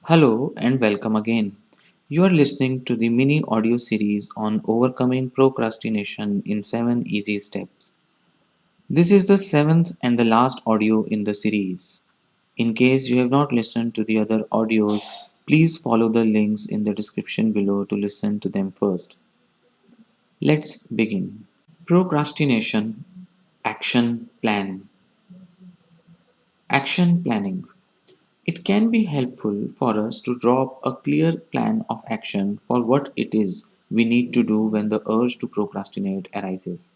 Hello and welcome again. You are listening to the mini audio series on overcoming procrastination in 7 easy steps. This is the seventh and the last audio in the series. In case you have not listened to the other audios, please follow the links in the description below to listen to them first. Let's begin. Procrastination Action Plan. Action planning. It can be helpful for us to draw up a clear plan of action for what it is we need to do when the urge to procrastinate arises.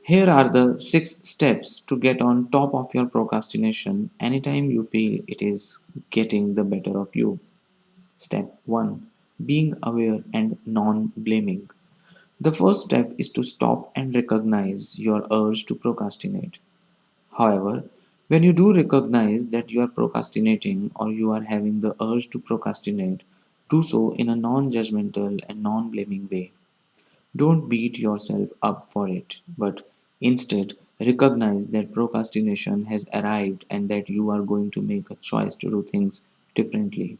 Here are the 6 steps to get on top of your procrastination anytime you feel it is getting the better of you. Step 1. Being aware and non blaming. The first step is to stop and recognize your urge to procrastinate. However, when you do recognize that you are procrastinating or you are having the urge to procrastinate, do so in a non judgmental and non blaming way. Don't beat yourself up for it, but instead recognize that procrastination has arrived and that you are going to make a choice to do things differently.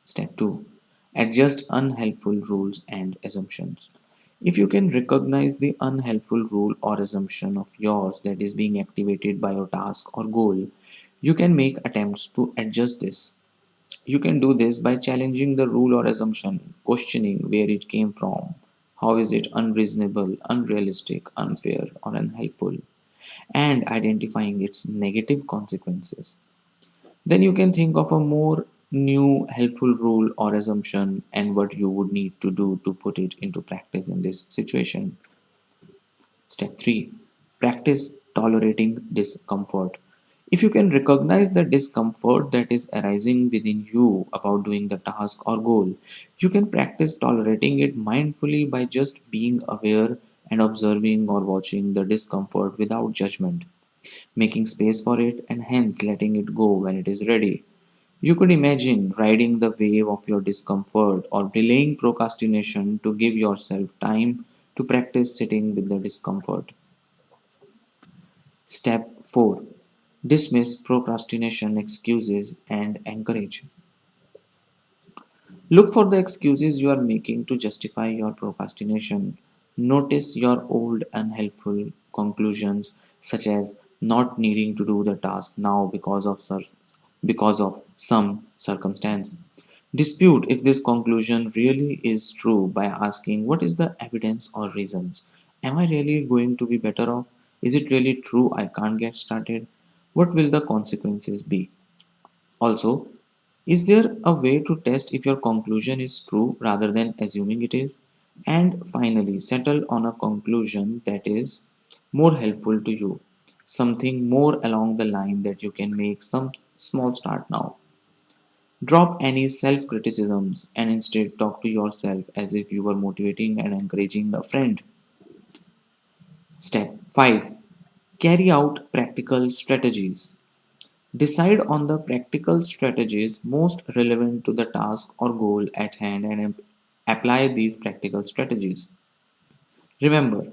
Step 2. Adjust unhelpful rules and assumptions. If you can recognize the unhelpful rule or assumption of yours that is being activated by your task or goal, you can make attempts to adjust this. You can do this by challenging the rule or assumption, questioning where it came from, how is it unreasonable, unrealistic, unfair, or unhelpful, and identifying its negative consequences. Then you can think of a more new helpful rule or assumption and what you would need to do to put it into practice in this situation. Step 3. Practice tolerating discomfort. If you can recognize the discomfort that is arising within you about doing the task or goal, you can practice tolerating it mindfully by just being aware and observing or watching the discomfort without judgment, making space for it and hence letting it go when it is ready. You could imagine riding the wave of your discomfort or delaying procrastination to give yourself time to practice sitting with the discomfort. Step 4. Dismiss procrastination excuses and encourage. Look for the excuses you are making to justify your procrastination. Notice your old unhelpful conclusions, such as not needing to do the task now because of some circumstance. Dispute if this conclusion really is true by asking what is the evidence or reasons. Am I really going to be better off? Is it really true I can't get started? What will the consequences be? Also, is there a way to test if your conclusion is true rather than assuming it is? And finally, settle on a conclusion that is more helpful to you, something more along the line that you can make some small start now. Drop any self criticisms and instead talk to yourself as if you were motivating and encouraging a friend. Step 5. Carry out practical strategies. Decide on the practical strategies most relevant to the task or goal at hand and apply these practical strategies. Remember,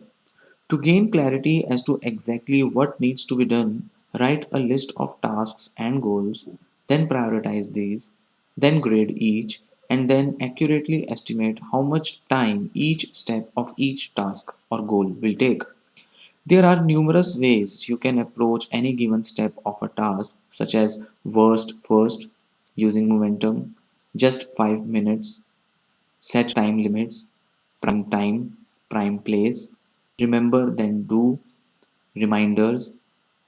to gain clarity as to exactly what needs to be done, write a list of tasks and goals, then prioritize these, then grade each, and then accurately estimate how much time each step of each task or goal will take. There are numerous ways you can approach any given step of a task, such as worst first, using momentum, just 5 minutes, set time limits, prime time, prime place, remember then do, reminders,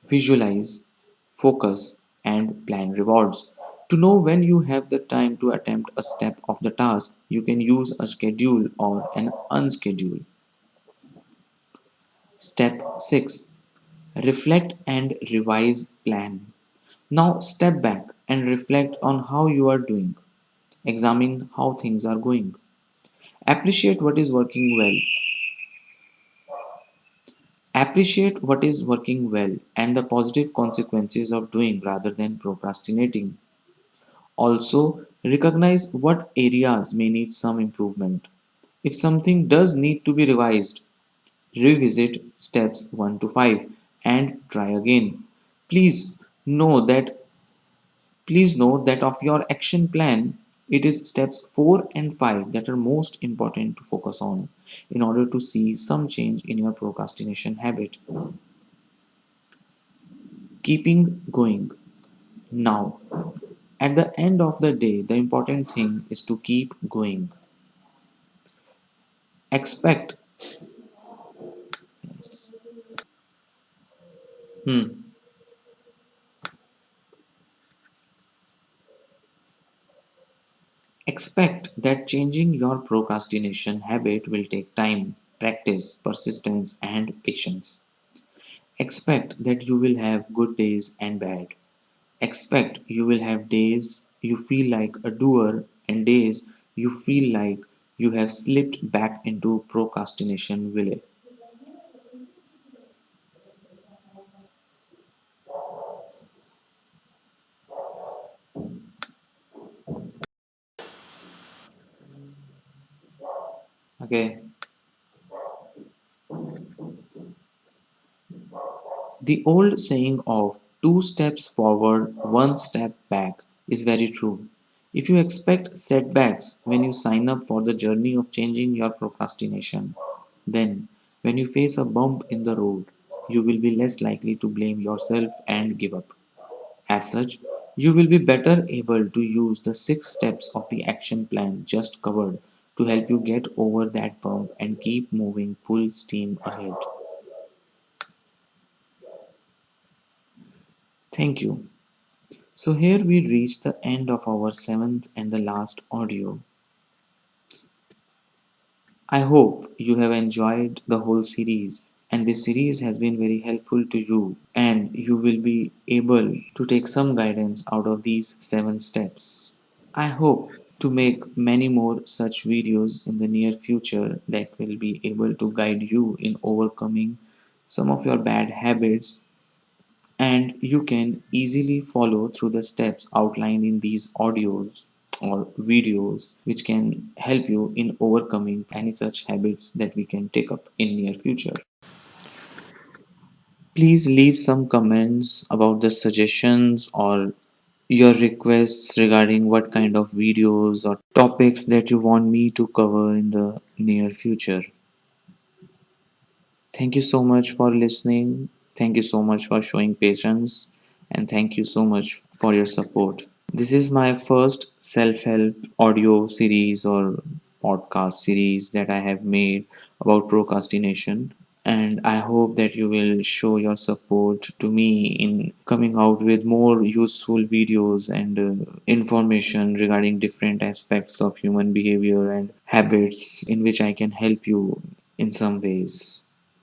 visualize, focus, and plan rewards. To know when you have the time to attempt a step of the task, you can use a schedule or an unschedule. Step 6. Reflect and revise plan. Now step back and reflect on how you are doing. Examine how things are going. Appreciate what is working well. Appreciate what is working well and the positive consequences of doing rather than procrastinating. Also, recognize what areas may need some improvement. If something does need to be revised, revisit steps 1 to 5 and try again. Please know that Please note that of your action plan, it is steps 4 and 5 that are most important to focus on in order to see some change in your procrastination habit. Keeping going. Now, at the end of the day, the important thing is to keep going. Expect, hmm, expect that changing your procrastination habit will take time, practice, persistence, and patience. Expect that you will have good days and bad. Expect you will have days you feel like a doer and days you feel like you have slipped back into procrastination village. Okay. The old saying of two steps forward, one step back is very true. If you expect setbacks when you sign up for the journey of changing your procrastination, then when you face a bump in the road, you will be less likely to blame yourself and give up. As such, you will be better able to use the 6 steps of the action plan just covered to help you get over that bump and keep moving full steam ahead. Thank you. So, here we reach the end of our seventh and the last audio. I hope you have enjoyed the whole series, and this series has been very helpful to you, and you will be able to take some guidance out of these 7 steps. I hope to make many more such videos in the near future that will be able to guide you in overcoming some of your bad habits, and you can easily follow through the steps outlined in these audios or videos which can help you in overcoming any such habits that we can take up in near future. Please leave some comments about the suggestions or your requests regarding what kind of videos or topics that you want me to cover in the near future. Thank you so much for listening. Thank you so much for showing patience. And thank you so much for your support. This is my first self help audio series or podcast series that I have made about procrastination. And I hope that you will show your support to me in coming out with more useful videos and information regarding different aspects of human behavior and habits in which I can help you in some ways.